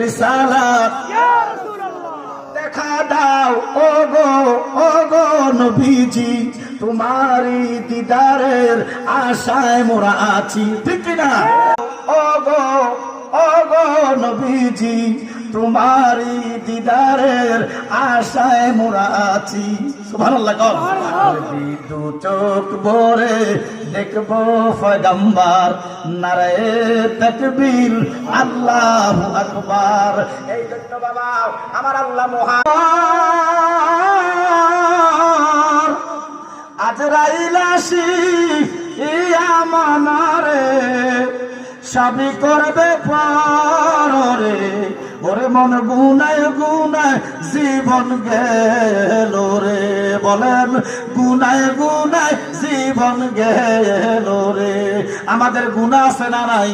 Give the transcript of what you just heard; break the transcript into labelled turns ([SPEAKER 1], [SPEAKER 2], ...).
[SPEAKER 1] রিসালাত দেখা দাও ওগো নবীজি, তোমারই দিদারের আশায় মোরা আছি, ঠিক না? ওগো নবীজি, তোমারই দিদারের আশায় মোরা আছি। সুবহানাল্লাহ। দু চোখ ভরে দেখবো পয়গম্বর, নারায়ে তাকবীর, আল্লাহু আকবার। এই জন্য বাবা আমার আল্লাহ মহান, আজরাইল আসিয়ামানারে সবই করবে পরে, ওরে মন গুনায় গুনায় জীবন গেল রে, বলেন গুনায় গুনায় জীবন গেল রে। আমাদের গুনাহ আছে না নাই?